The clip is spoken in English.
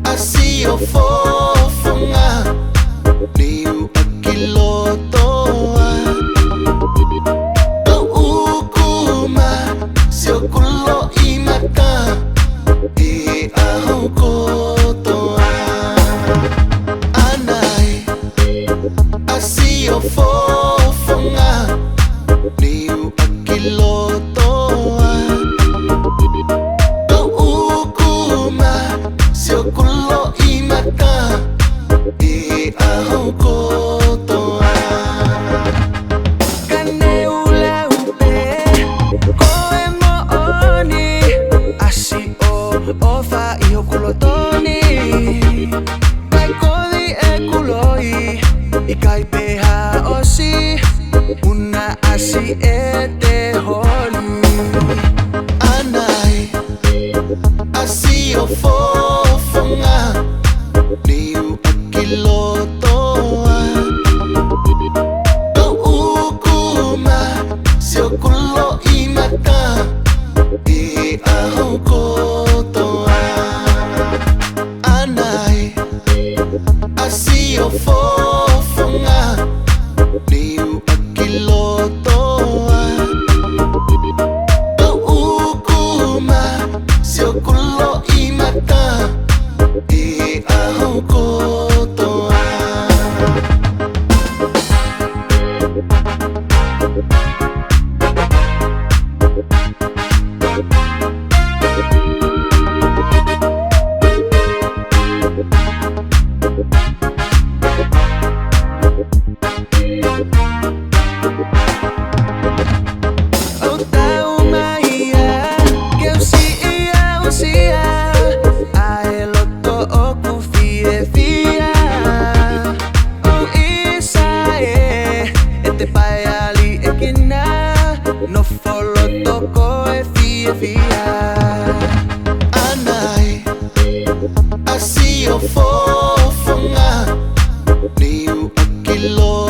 I see your fofo nga liu akilotoa Kau ukuma sio kulo imata I aho kotoa Anai I see your fofo nga liu akilotoa Kau ukuma sio kulo imata I aho kotoa Kane ule upe koe mooni Asi o fa iho kulotoni Kai kodi e kuloi I kai peha osi Una asi e te holi Anai I see your fofo nga liu akilotoa Kau ukuma sio kulo imata I aho kotoa Anai I see your fofo nga liu akilotoa Kau ukuma sio kulo imata I aho kotoa O tau maia que eu sia A eloto o kufie fia O isa e te pai ali e kina No folo toko e fia Anai I see your fofo nga liu akilotoa